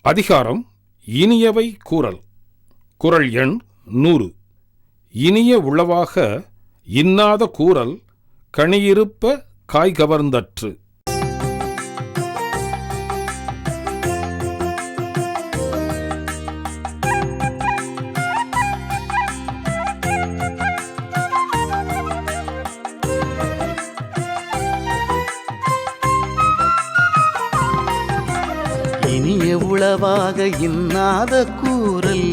அதிகாரம் இனியவை கூறல். குறள் எண் 100. இனிய உளவாக இன்னாத கூறல் கனியிருப்ப காய் கவர்ந்தற்று. இனிய உளவாக இன்னாத கூறல்,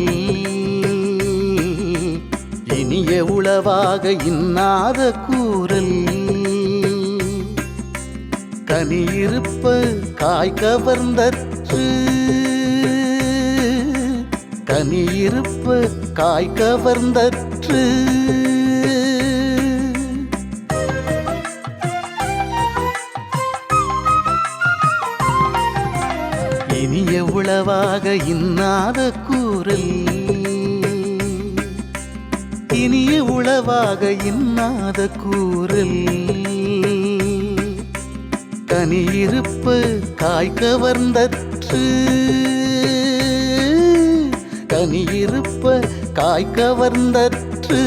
இனிய உளவாக இன்னாத கூறல் கனியிருப்ப காய் கவர்ந்தற்று, கனியிருப்ப காய் கவர்ந்தற்று. இனிய உளவாக இன்னாத கூறல், இனிய உளவாக இன்னாத கூறல் கனியிருப்ப காய் கவர்ந்தற்று, கனியிருப்ப காய் கவர்ந்தற்று.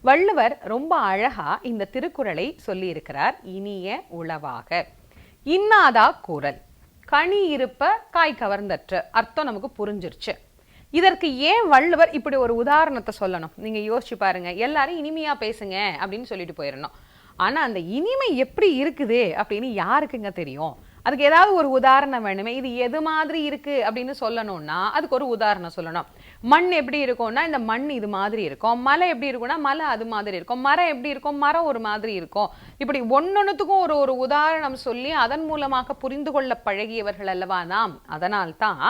வள்ளுவர் ரொம்ப அழகா இந்த திருக்குறளை சொல்லி இருக்கிறார். இனிய உளவாக இன்னாதா கூறல் கனி இருப்ப காய் கவர்ந்தற்று. அர்த்தம் நமக்கு புரிஞ்சிருச்சு. இதற்கு ஏன் வள்ளுவர் இப்படி ஒரு உதாரணத்தை சொல்லணும்? நீங்க யோசிச்சு பாருங்க. எல்லாரும் இனிமையா பேசுங்க அப்படின்னு சொல்லிட்டு போயிடணும். ஆனா அந்த இனிமை எப்படி இருக்குது அப்படின்னு யாருக்குங்க தெரியும்? அதுக்கு ஏதாவது ஒரு உதாரணம் வேணுமே. இது எது மாதிரி இருக்கு அப்படின்னு சொல்லணும்னா அதுக்கு ஒரு உதாரணம் சொல்லணும். மண் எப்படி இருக்கும்னா இந்த மண் இது மாதிரி இருக்கும். மலை எப்படி இருக்கும்னா மலை அது மாதிரி இருக்கும். மரம் எப்படி இருக்கும்? மரம் ஒரு மாதிரி இருக்கும். இப்படி ஒன்னொன்னுத்துக்கும் ஒரு ஒரு உதாரணம் சொல்லி அதன் மூலமாக புரிந்து கொள்ள பழகியவர்கள் அல்லவா நாம். அதனால்தான்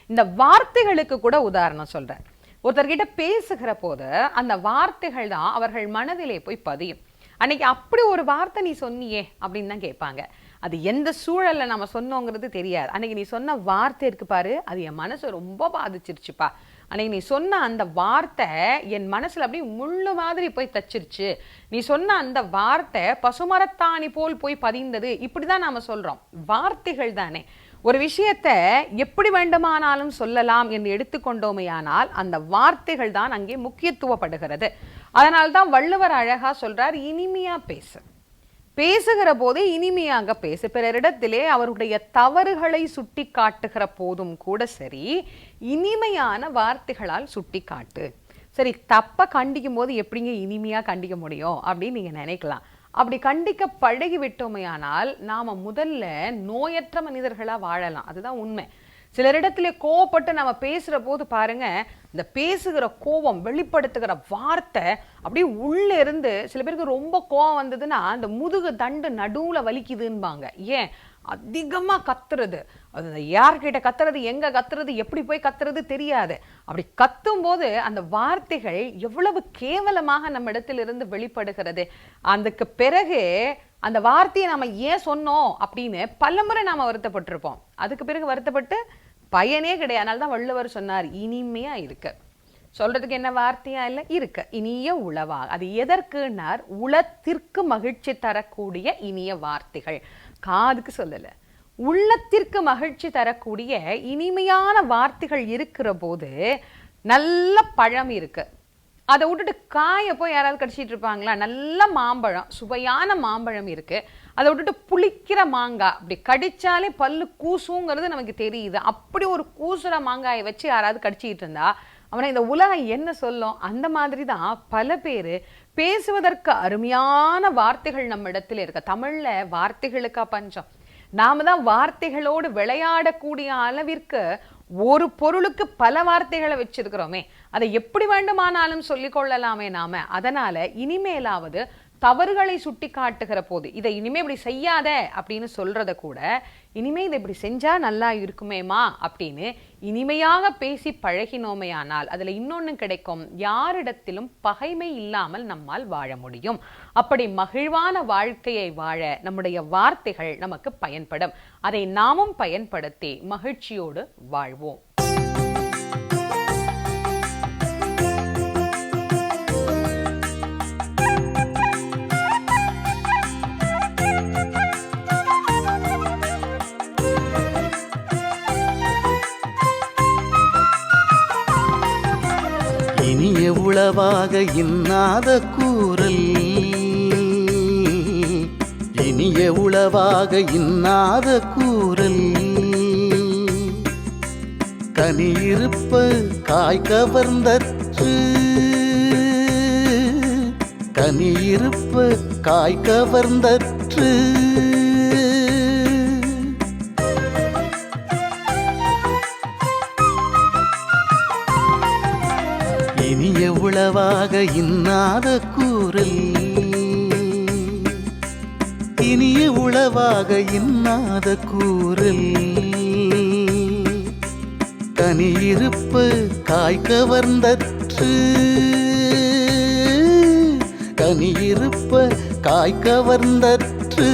இந்த வார்த்தைகளுக்கு கூட உதாரணம் சொல்றேன். ஒருத்தர்கிட்ட பேசுகிற போது அந்த வார்த்தைகள் தான் அவர்கள் மனதிலே போய் பதியும். அன்னைக்கு அப்படி ஒரு வார்த்தை நீ சொன்னியே அப்படின்னு தான் கேட்பாங்க. அது எந்த சூழல்ல நம்ம சொன்னோங்கிறது தெரியாது. அன்னைக்கு நீ சொன்ன வார்த்தை இருக்கு பாரு, அது என் மனசை ரொம்ப பாதிச்சிருச்சுப்பா. அன்னைக்கு நீ சொன்ன அந்த வார்த்தை என் மனசுல அப்படியே முள்ளு மாதிரி போய் தச்சிருச்சு. நீ சொன்ன அந்த வார்த்தை பசுமரத்தாணி போல் போய் பதிந்தது. இப்படிதான் நாம சொல்றோம். வார்த்தைகள் தானே. ஒரு விஷயத்தை எப்படி வேண்டுமானாலும் சொல்லலாம் என்று எடுத்துக்கொண்டோமையானால் அந்த வார்த்தைகள் தான் அங்கே முக்கியத்துவப்படுகிறது. அதனால்தான் வள்ளுவர் அழகா சொல்றார், இனிமையா பேசு. பேசுகிற போதே இனிமையாக பேசு. பிறரிடத்திலே அவருடைய தவறுகளை சுட்டி காட்டுகிற போதும் கூட சரி, இனிமையான வார்த்தைகளால் சுட்டி காட்டு. சரி, தப்ப கண்டிக்கும் போது எப்படிங்க இனிமையா கண்டிக்க முடியும் அப்படின்னு நீங்க நினைக்கலாம். அப்படி கண்டிக்க பழகி விட்டோமையானால் நாம முதல்ல நோயற்ற மனிதர்களா வாழலாம். அதுதான் உண்மை. சிலரிடத்திலே கோவப்பட்டு நம்ம பேசுற போது பாருங்க, இந்த பேசுகிற கோபம் வெளிப்படுத்துகிற வார்த்தை அப்படியே உள்ள இருந்து சில பேருக்கு ரொம்ப கோவம் வந்ததுன்னா அந்த முதுகு தண்டு நடுவுல வலிக்குதுன்பாங்க. ஏன்? அதிகமா கத்துறது. அது யார்கிட்ட கத்துறது, எங்க கத்துறது, எப்படி போய் கத்துறது தெரியாது. அப்படி கத்தும் போது அந்த வார்த்தைகள் எவ்வளவு கேவலமாக நம்ம இடத்திலிருந்து வெளிப்படுகிறது. அதுக்கு பிறகு அந்த வார்த்தையை நம்ம ஏன் சொன்னோம் அப்படின்னு பலமுறை நாம வருத்தப்பட்டிருப்போம். அதுக்கு பிறகு வருத்தப்பட்டு பயனே கிடையாது. அதனால தான் வள்ளுவர் சொன்னார், இனிமையா இருக்கு. சொல்றதுக்கு என்ன வார்த்தையா இல்லை, இருக்கு. இனிய உளவா. அது எதற்குன்னார், உளத்திற்கு மகிழ்ச்சி தரக்கூடிய இனிய வார்த்தைகள். காதுக்கு சொல்லல, உள்ளத்திற்கு மகிழ்ச்சி தரக்கூடிய இனிமையான வார்த்தைகள் இருக்கிற போது நல்ல பழம் இருக்கு. அதை விட்டுட்டு காயை போய் யாராவது கடிச்சிட்டு இருப்பாங்களா? நல்ல மாம்பழம், சுவையான மாம்பழம் இருக்கு. அதை விட்டுட்டு புளிக்கிற மாங்காய், அப்படி கடிச்சாலே பல்லு கூசுங்கிறது நமக்கு தெரியுது. அப்படி ஒரு கூசுற மாங்காயை வச்சு யாராவது கடிச்சிட்டு இருந்தா அவனை இந்த உலகம் என்ன சொல்லும்? அந்த மாதிரி தான் பல பேர் பேசுவதற்கு அருமையான வார்த்தைகள் நம்ம இடத்துல இருக்கு. தமிழ்ல வார்த்தைகளுக்கா பஞ்சம்? நாம தான் வார்த்தைகளோடு விளையாடக்கூடிய அளவிற்கு ஒரு பொருளுக்கு பல வார்த்தைகளை வச்சிருக்கிறோமே. அதை எப்படி வேண்டுமானாலும் சொல்லிக் கொள்ளலாமே நாம. அதனால இனிமேலாவது தவறுகளை சுட்டி காட்டுகிற போது இதை இனிமே இப்படி செய்யாத அப்படின்னு சொல்றத கூட, இனிமே இதை இப்படி செஞ்சா நல்லா இருக்குமேமா அப்படின்னு இனிமையாக பேசி பழகினோமையானால் அதுல இன்னொன்னு கிடைக்கும், யாரிடத்திலும் பகைமை இல்லாமல் நம்மால் வாழ முடியும். அப்படி மகிழ்வான வாழ்க்கையை வாழ நம்முடைய வார்த்தைகள் நமக்கு பயன்படும். அதை நாமும் பயன்படுத்தி மகிழ்ச்சியோடு வாழ்வோம். உளவாக இன்னாத கூறல் இனிய உளவாக இன்னாத கூறல் கனியிருப்ப காய் கவர்ந்தற்று கனியிருப்ப காய் கவர்ந்தற்று இனிய உளவாக இன்னாத கூறல் இனிய உளவாக இன்னாத கூறல் கனியிருப்ப காய் கவர்ந்தற்று கனியிருப்ப காய் கவர்ந்தற்று